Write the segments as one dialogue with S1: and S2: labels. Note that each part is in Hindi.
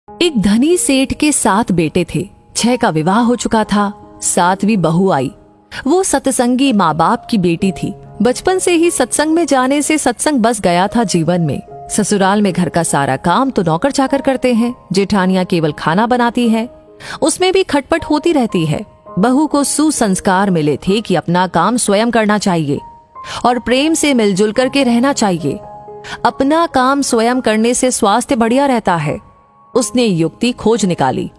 S1: एक धनी सेठ के 7 बेटे थे। 6 का विवाह हो चुका था। 7वीं बहू आई। वो सत्संगी माँ बाप की बेटी थी। बचपन से ही सत्संग में जाने से सत्संग बस गया था जीवन में। ससुराल में घर का सारा काम तो नौकर चाकर करते हैं। जेठानियां केवल खाना बनाती है, उसमें भी खटपट होती रहती है। बहू को सुसंस्कार मिले थे कि अपना काम स्वयं करना चाहिए और प्रेम से मिलजुल करके रहना चाहिए। अपना काम स्वयं करने से स्वास्थ्य बढ़िया रहता है। उसने युक्ति खोज निकाली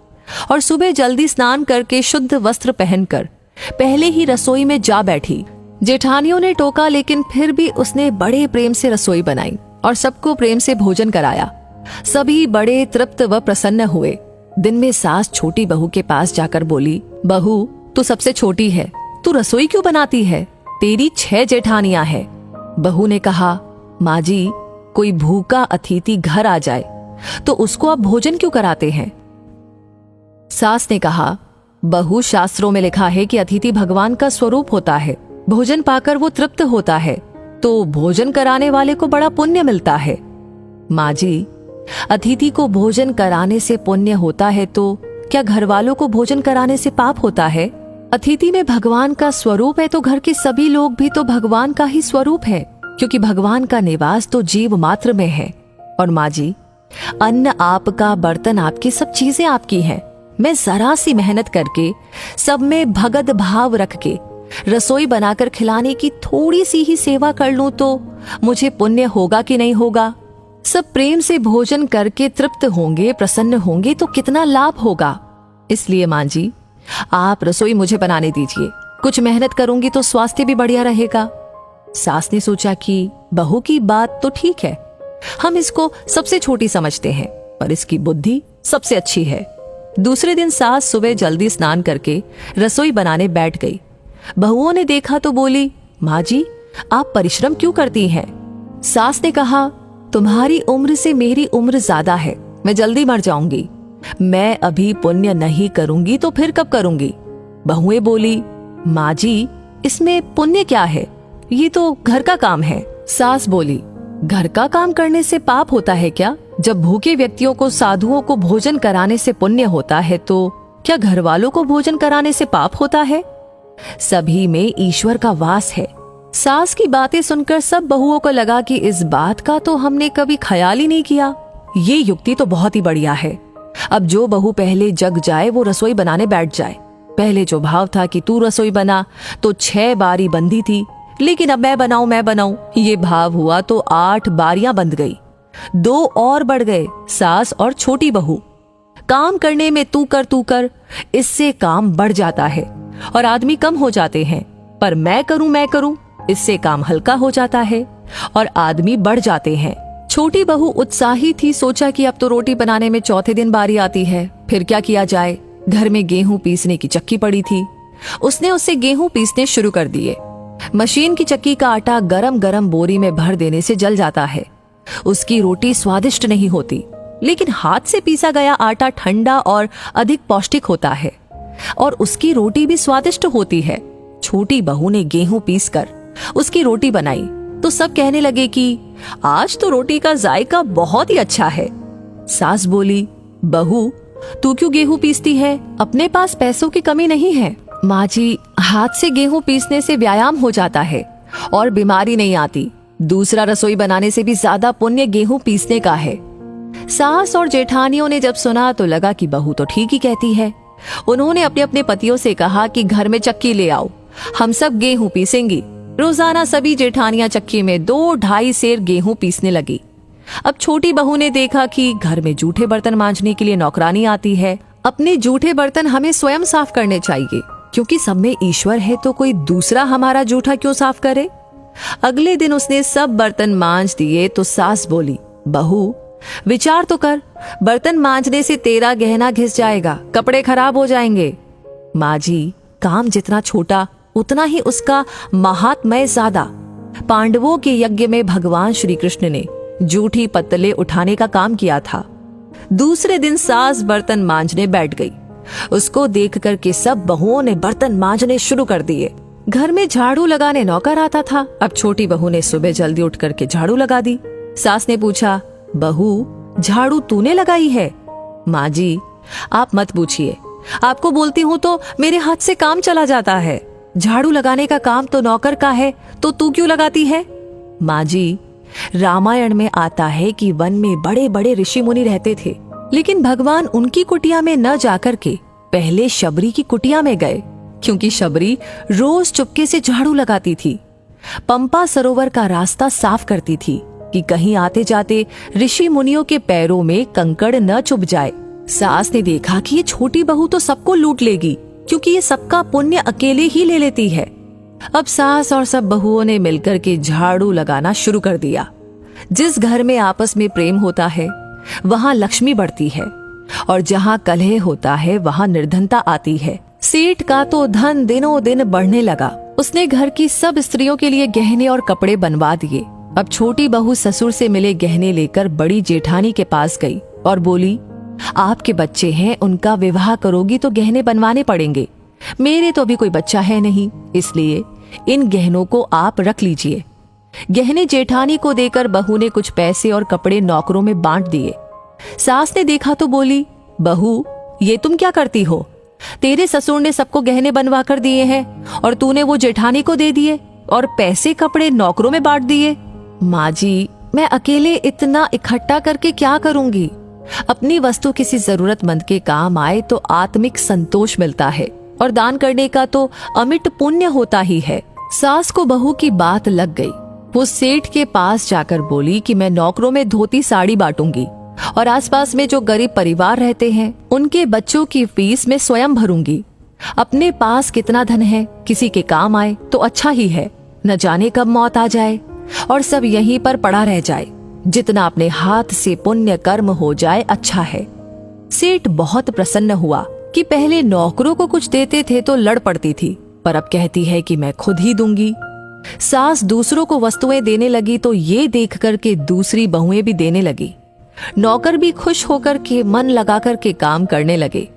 S1: और सुबह जल्दी स्नान करके शुद्ध वस्त्र पहनकर पहले ही रसोई में जा बैठी। जेठानियों ने टोका, लेकिन फिर भी उसने बड़े प्रेम से रसोई बनाई और सबको प्रेम से भोजन कराया। सभी बड़े तृप्त व प्रसन्न हुए। दिन में सास छोटी बहू के पास जाकर बोली, बहू तू सबसे छोटी है, तू रसोई क्यों बनाती है? तेरी 6 जेठानियां हैं। बहू ने कहा, माँ जी, कोई भूखा अतिथि घर आ जाए तो उसको आप भोजन क्यों कराते हैं? सास ने कहा, बहू, शास्त्रों में लिखा है कि अतिथि भगवान का स्वरूप होता है। भोजन पाकर वो तृप्त होता है तो भोजन कराने वाले को बड़ा पुण्य मिलता है। माँ जी, अतिथि को भोजन कराने से पुण्य होता है तो क्या घर वालों को भोजन कराने से पाप होता है? अतिथि में भगवान का स्वरूप है तो घर के सभी लोग भी तो भगवान का ही स्वरूप है, क्योंकि भगवान का निवास तो जीव मात्र में है। और माँ जी, अन्न आपका, बर्तन आपके, सब चीजें आपकी हैं। मैं जरा सी मेहनत करके सब में भगत भाव रख के रसोई बनाकर खिलाने की थोड़ी सी ही सेवा कर लूं तो मुझे पुण्य होगा कि नहीं होगा? सब प्रेम से भोजन करके तृप्त होंगे, प्रसन्न होंगे तो कितना लाभ होगा। इसलिए माँ जी, आप रसोई मुझे बनाने दीजिए। कुछ मेहनत करूंगी तो स्वास्थ्य भी बढ़िया रहेगा। सास ने सोचा कि बहू की बात तो ठीक है, हम इसको सबसे छोटी समझते हैं, पर इसकी बुद्धि सबसे अच्छी है। दूसरे दिन सास सुबह जल्दी स्नान करके रसोई बनाने बैठ गई। बहुओं ने देखा तो बोली, माँ जी, आप परिश्रम क्यों करती हैं? सास ने कहा, तुम्हारी उम्र से मेरी उम्र ज्यादा है, मैं जल्दी मर जाऊंगी। मैं अभी पुण्य नहीं करूंगी तो फिर कब करूंगी? बहुएं बोली, माँ जी, इसमें पुण्य क्या है? ये तो घर का काम है। सास बोली, घर का काम करने से पाप होता है क्या? जब भूखे व्यक्तियों को, साधुओं को भोजन कराने से पुण्य होता है तो क्या घर वालों को भोजन कराने से पाप होता है? सभी में ईश्वर का वास है। सास की बातें सुनकर सब बहुओं को लगा कि इस बात का तो हमने कभी ख्याल ही नहीं किया। ये युक्ति तो बहुत ही बढ़िया है। अब जो बहू पहले जग जाए वो रसोई बनाने बैठ जाए। पहले जो भाव था कि तू रसोई बना तो 6 बारी बंधी थी, लेकिन अब मैं बनाऊं, ये भाव हुआ तो 8 बारियां बंध गई। 2 और बढ़ गए, सास और छोटी बहू। काम करने में तू कर, इससे काम बढ़ जाता है और आदमी कम हो जाते हैं। पर मैं करूं, इससे काम हल्का हो जाता है और आदमी बढ़ जाते हैं। छोटी बहू उत्साही थी। सोचा कि अब तो रोटी बनाने में चौथे दिन बारी आती है, फिर क्या किया जाए। घर में गेहूं पीसने की चक्की पड़ी थी। उसने उससे गेहूं पीसने शुरू कर दिए। मशीन की चक्की का आटा गरम गरम बोरी में भर देने से जल जाता है। उसकी रोटी स्वादिष्ट नहीं होती, लेकिन हाथ से पीसा गया आटा ठंडा और अधिक पौष्टिक होता है और उसकी रोटी भी स्वादिष्ट होती है। छोटी बहू ने गेहूं पीसकर उसकी रोटी बनाई तो सब कहने लगे कि आज तो रोटी का जायका बहुत ही अच्छा है। सास बोली, बहू, तू क्यों गेहूं पीसती है? अपने पास पैसों की कमी नहीं है। माँ जी, हाथ से गेहूं पीसने से व्यायाम हो जाता है और बीमारी नहीं आती। दूसरा रसोई बनाने से भी ज्यादा पुण्य गेहूं पीसने का है। सास और जेठानियों ने जब सुना तो लगा कि बहू तो ठीक ही कहती है। उन्होंने अपने अपने पतियों से कहा कि घर में चक्की ले आओ, हम सब गेहूं पीसेंगी। रोजाना सभी जेठानियां चक्की में 2-2.5 सेर गेहूं पीसने लगी। अब छोटी बहू ने देखा कि घर में जूठे बर्तन मांजने के लिए नौकरानी आती है। अपने जूठे बर्तन हमें स्वयं साफ करने चाहिए, क्योंकि सब में ईश्वर है तो कोई दूसरा हमारा जूठा क्यों साफ करे। अगले दिन उसने सब बर्तन मांज दिए तो सास बोली, बहू, विचार तो कर, बर्तन मांजने से तेरा गहना घिस जाएगा, कपड़े खराब हो जाएंगे। माँ जी, काम जितना छोटा उतना ही उसका महात्म्य ज्यादा। पांडवों के यज्ञ में भगवान श्री कृष्ण ने जूठी पत्तले उठाने का काम किया था। दूसरे दिन सास बर्तन मांजने बैठ गई। उसको देख कर के सब बहुओं ने बर्तन मांजने शुरू कर दिए। घर में झाड़ू लगाने नौकर आता था। अब छोटी बहू ने सुबह जल्दी उठ करके झाड़ू लगा दी। सास ने पूछा, बहू, झाड़ू तूने लगाई है? माँ जी, आप मत पूछिए, आपको बोलती हूँ तो मेरे हाथ से काम चला जाता है। झाड़ू लगाने का काम तो नौकर का है, तो तू क्यों लगाती है? माँ जी, रामायण में आता है कि वन में बड़े बड़े ऋषि मुनि रहते थे, लेकिन भगवान उनकी कुटिया में न जाकर के पहले शबरी की कुटिया में गए, क्योंकि शबरी रोज चुपके से झाड़ू लगाती थी, पंपा सरोवर का रास्ता साफ करती थी कि कहीं आते जाते ऋषि मुनियों के पैरों में कंकड़ न चुभ जाए। सास ने देखा कि ये छोटी बहू तो सबको लूट लेगी, क्योंकि ये सबका पुण्य अकेले ही ले लेती है। अब सास और सब बहुओं ने मिलकर के झाड़ू लगाना शुरू कर दिया। जिस घर में आपस में प्रेम होता है वहां लक्ष्मी बढ़ती है, और जहां कलह होता है वहां निर्धनता आती है। सेठ का तो धन दिनों दिन बढ़ने लगा। उसने घर की सब स्त्रियों के लिए गहने और कपड़े बनवा दिए। अब छोटी बहू ससुर से मिले गहने लेकर बड़ी जेठानी के पास गई और बोली, आपके बच्चे हैं, उनका विवाह करोगी तो गहने बनवाने पड़ेंगे। मेरे तो अभी कोई बच्चा है नहीं, इसलिए इन गहनों को आप रख लीजिए। गहने जेठानी को देकर बहू ने कुछ पैसे और कपड़े नौकरों में बांट दिए। सास ने देखा तो बोली, बहू, ये तुम क्या करती हो? तेरे ससुर ने सबको गहने बनवा कर दिए हैं और तूने वो जेठानी को दे दिए और पैसे कपड़े नौकरों में बांट दिए। माँ जी, मैं अकेले इतना इकट्ठा करके क्या करूंगी? अपनी वस्तु किसी जरूरतमंद के काम आए तो आत्मिक संतोष मिलता है, और दान करने का तो अमिट पुण्य होता ही है। सास को बहू की बात लग गई। वो सेठ के पास जाकर बोली कि मैं नौकरों में धोती साड़ी बांटूंगी और आसपास में जो गरीब परिवार रहते हैं उनके बच्चों की फीस में स्वयं भरूंगी। अपने पास कितना धन है, किसी के काम आए तो अच्छा ही है, न जाने कब मौत आ जाए और सब यहीं पर पड़ा रह जाए। जितना अपने हाथ से पुण्य कर्म हो जाए अच्छा है। सेठ बहुत प्रसन्न हुआ कि पहले नौकरों को कुछ देते थे तो लड़ पड़ती थी, पर अब कहती है कि मैं खुद ही दूंगी। सास दूसरों को वस्तुएं देने लगी तो ये देख कर के दूसरी बहुएं भी देने लगी। नौकर भी खुश होकर के मन लगा कर के काम करने लगे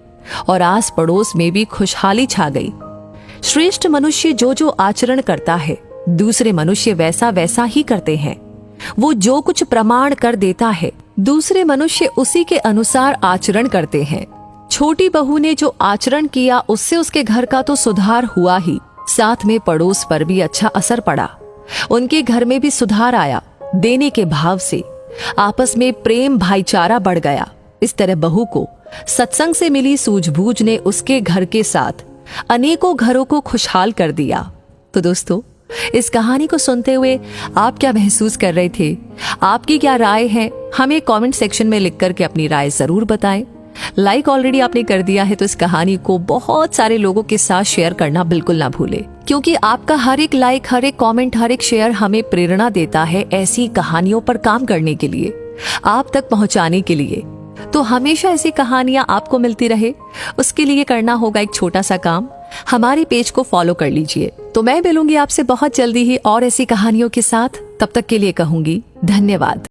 S1: और आस पड़ोस में भी खुशहाली छा गई। श्रेष्ठ मनुष्य जो जो आचरण करता है दूसरे मनुष्य वैसा वैसा ही करते हैं। वो जो कुछ प्रमाण कर देता है दूसरे मनुष्य उसी के अनुसार आचरण करते हैं। छोटी बहू ने जो आचरण किया उससे उसके घर का तो सुधार हुआ ही, साथ में पड़ोस पर भी अच्छा असर पड़ा। उनके घर में भी सुधार आया। देने के भाव से आपस में प्रेम भाईचारा बढ़ गया। इस तरह बहू को सत्संग से मिली सूझबूझ ने उसके घर के साथ अनेकों घरों को खुशहाल कर दिया। तो दोस्तों, इस कहानी को सुनते हुए आप क्या महसूस कर रहे थे? आपकी क्या राय है? हमें कमेंट सेक्शन में लिख करके अपनी राय जरूर बताएं। लाइक ऑलरेडी आपने कर दिया है तो इस कहानी को बहुत सारे लोगों के साथ शेयर करना बिल्कुल ना भूले, क्योंकि आपका हर एक लाइक, हर एक कमेंट, हर एक शेयर हमें प्रेरणा देता है ऐसी कहानियों पर काम करने के लिए, आप तक पहुंचाने के लिए। तो हमेशा ऐसी कहानियां आपको मिलती रहे, उसके लिए करना होगा एक छोटा सा काम, हमारे पेज को फॉलो कर लीजिए। तो मैं मिलूंगी आपसे बहुत जल्दी ही और ऐसी कहानियों के साथ। तब तक के लिए कहूंगी धन्यवाद।